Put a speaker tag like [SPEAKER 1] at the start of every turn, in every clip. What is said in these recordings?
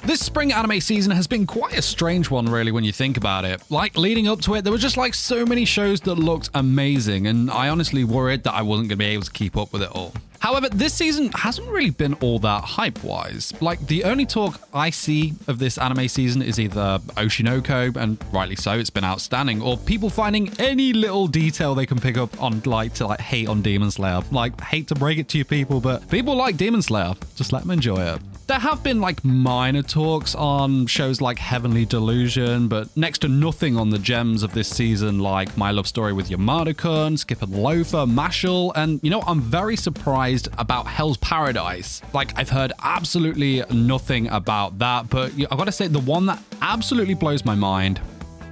[SPEAKER 1] This spring anime season has been quite a strange one really when you think about it. Like leading up to it, there were just like so many shows that looked amazing, and I honestly worried that I wasn't going to be able to keep up with it all. However, this season hasn't really been all that hype-wise. Like, the only talk I see of this anime season is either Oshinoko, and rightly so, it's been outstanding, or people finding any little detail they can pick up on, to hate on Demon Slayer. Like, hate to break it to you people, but people like Demon Slayer. Just let them enjoy it. There have been like minor talks on shows like Heavenly Delusion, but next to nothing on the gems of this season like My Love Story with Yamada-kun, Skip and Loafer, Mashal, and I'm very surprised about Hell's Paradise. Like, I've heard absolutely nothing about that, but I've got to say the one that absolutely blows my mind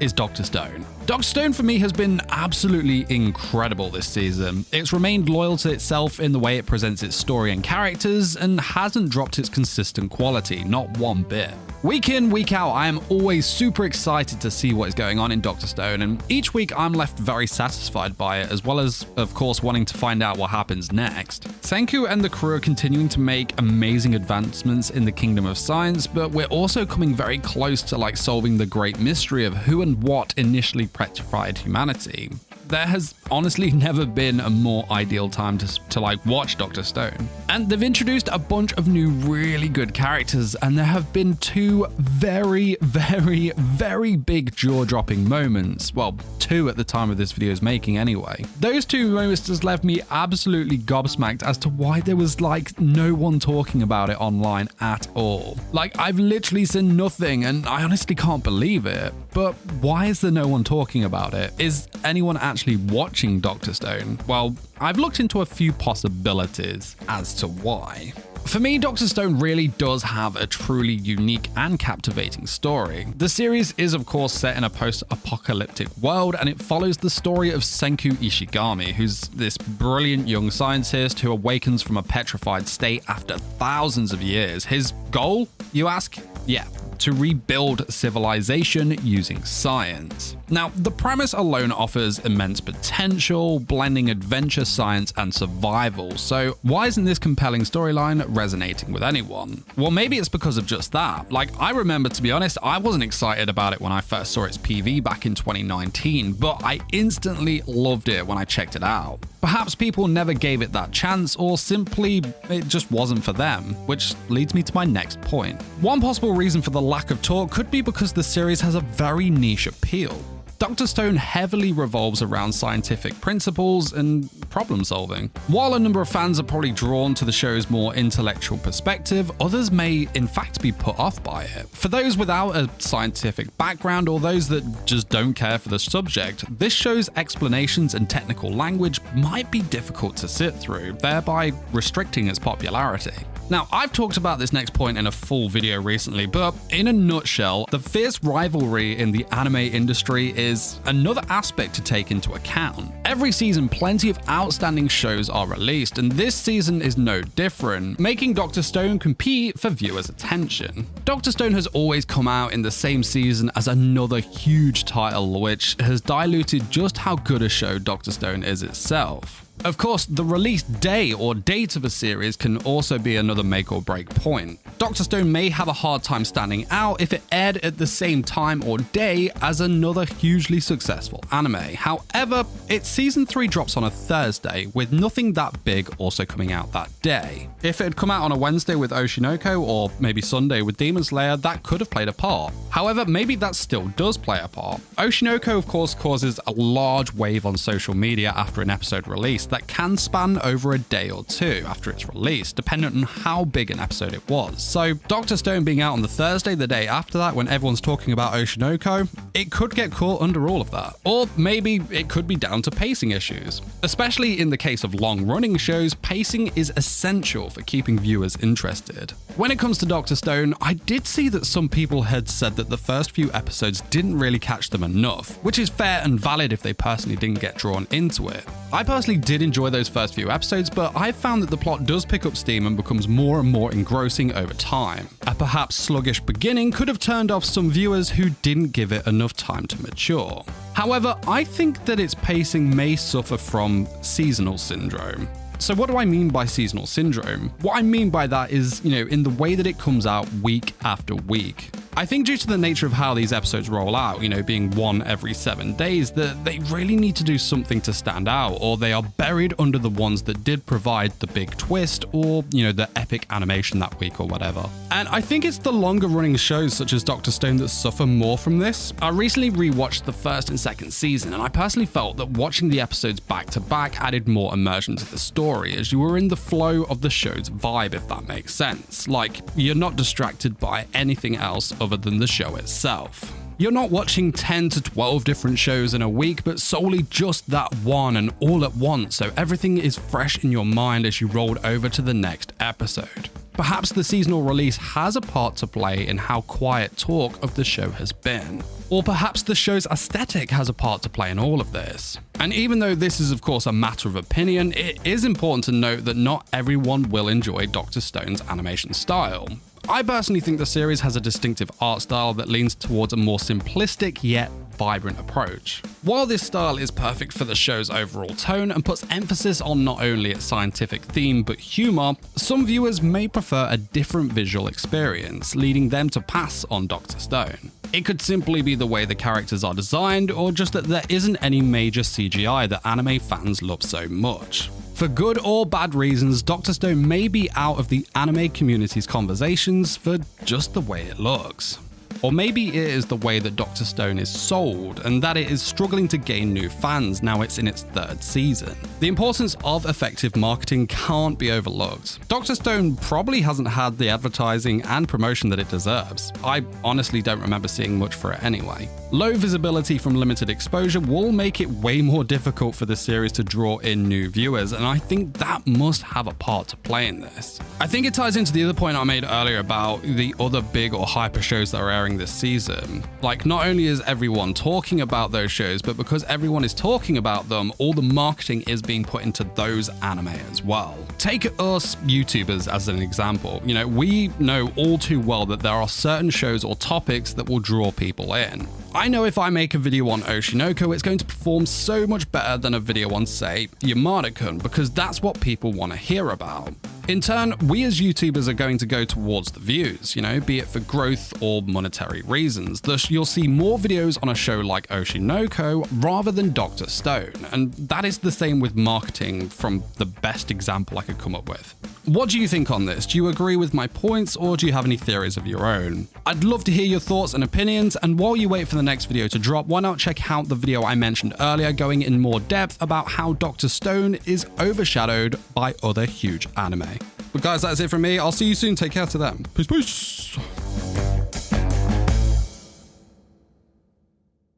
[SPEAKER 1] is Dr. Stone. Dr. Stone for me has been absolutely incredible this season. It's remained loyal to itself in the way it presents its story and characters, and hasn't dropped its consistent quality, not one bit. Week in, week out, I am always super excited to see what is going on in Dr. Stone, and each week I'm left very satisfied by it, as well as, of course, wanting to find out what happens next. Senku and the crew are continuing to make amazing advancements in the kingdom of science, but we're also coming very close to solving the great mystery of who and what initially petrified humanity. There has honestly never been a more ideal time to watch Dr. Stone. And they've introduced a bunch of new really good characters, and there have been two very, very, very big jaw-dropping moments. Well, two at the time of this video's making anyway. Those two moments just left me absolutely gobsmacked as to why there was no one talking about it online at all. I've literally seen nothing, and I honestly can't believe it. But why is there no one talking about it? Is anyone actually watching Dr. Stone? Well, I've looked into a few possibilities as to why. For me, Dr. Stone really does have a truly unique and captivating story. The series is of course set in a post-apocalyptic world, and it follows the story of Senku Ishigami, who's this brilliant young scientist who awakens from a petrified state after thousands of years. His goal, you ask? Yeah, to rebuild civilization using science. Now, the premise alone offers immense potential, blending adventure, science, and survival. So why isn't this compelling storyline resonating with anyone? Well, maybe it's because of just that. I remember, to be honest, I wasn't excited about it when I first saw its PV back in 2019, but I instantly loved it when I checked it out. Perhaps people never gave it that chance, or simply it just wasn't for them, which leads me to my next point. One possible reason for the lack of talk could be because the series has a very niche appeal. Dr. Stone heavily revolves around scientific principles and problem solving. While a number of fans are probably drawn to the show's more intellectual perspective, others may in fact be put off by it. For those without a scientific background, or those that just don't care for the subject, this show's explanations and technical language might be difficult to sit through, thereby restricting its popularity. Now, I've talked about this next point in a full video recently, but in a nutshell, the fierce rivalry in the anime industry is another aspect to take into account. Every season, plenty of outstanding shows are released, and this season is no different, making Dr. Stone compete for viewers' attention. Dr. Stone has always come out in the same season as another huge title, which has diluted just how good a show Dr. Stone is itself. Of course, the release day or date of a series can also be another make or break point. Dr. Stone may have a hard time standing out if it aired at the same time or day as another hugely successful anime. However, its season 3 drops on a Thursday, with nothing that big also coming out that day. If it had come out on a Wednesday with Oshinoko, or maybe Sunday with Demon Slayer, that could have played a part. However, maybe that still does play a part. Oshinoko, of course, causes a large wave on social media after an episode release that can span over a day or two after its release, depending on how big an episode it was. So Dr. Stone being out on the Thursday the day after that, when everyone's talking about Oshinoko, it could get caught under all of that. Or maybe it could be down to pacing issues. Especially in the case of long-running shows, pacing is essential for keeping viewers interested. When it comes to Dr. Stone, I did see that some people had said that the first few episodes didn't really catch them enough, which is fair and valid if they personally didn't get drawn into it. I personally did enjoy those first few episodes, but I've found that the plot does pick up steam and becomes more and more engrossing over time. A perhaps sluggish beginning could have turned off some viewers who didn't give it enough time to mature. However, I think that its pacing may suffer from seasonal syndrome. So what do I mean by seasonal syndrome? What I mean by that is, in the way that it comes out week after week. I think due to the nature of how these episodes roll out, being one every 7 days, that they really need to do something to stand out, or they are buried under the ones that did provide the big twist or, the epic animation that week or whatever. And I think it's the longer running shows such as Dr. Stone that suffer more from this. I recently rewatched the first and second season, and I personally felt that watching the episodes back to back added more immersion to the story, as you were in the flow of the show's vibe, if that makes sense. Like, you're not distracted by anything else other than the show itself. You're not watching 10 to 12 different shows in a week, but solely just that one and all at once, so everything is fresh in your mind as you rolled over to the next episode. Perhaps the seasonal release has a part to play in how quiet talk of the show has been. Or perhaps the show's aesthetic has a part to play in all of this. And even though this is of course a matter of opinion, it is important to note that not everyone will enjoy Dr. Stone's animation style. I personally think the series has a distinctive art style that leans towards a more simplistic yet vibrant approach. While this style is perfect for the show's overall tone and puts emphasis on not only its scientific theme but humor, some viewers may prefer a different visual experience, leading them to pass on Dr. Stone. It could simply be the way the characters are designed, or just that there isn't any major CGI that anime fans love so much. For good or bad reasons, Dr. Stone may be out of the anime community's conversations for just the way it looks. Or maybe it is the way that Dr. Stone is sold, and that it is struggling to gain new fans now it's in its 3rd season. The importance of effective marketing can't be overlooked. Dr. Stone probably hasn't had the advertising and promotion that it deserves. I honestly don't remember seeing much for it anyway. Low visibility from limited exposure will make it way more difficult for the series to draw in new viewers, and I think that must have a part to play in this. I think it ties into the other point I made earlier about the other big or hyper shows that are airing this season. Like, not only is everyone talking about those shows, but because everyone is talking about them, all the marketing is being put into those anime as well. Take us YouTubers as an example. We know all too well that there are certain shows or topics that will draw people in. I know if I make a video on Oshinoko, it's going to perform so much better than a video on, say, Yamada-kun, because that's what people want to hear about. In turn, we as YouTubers are going to go towards the views, be it for growth or monetary reasons. Thus, you'll see more videos on a show like Oshinoko rather than Dr. Stone, and that is the same with marketing from the best example I could come up with. What do you think on this? Do you agree with my points, or do you have any theories of your own? I'd love to hear your thoughts and opinions, and while you wait for the next video to drop, why not check out the video I mentioned earlier going in more depth about how Dr. Stone is overshadowed by other huge anime. But guys, that's it from me. I'll see you soon. Take care to them. Peace, peace.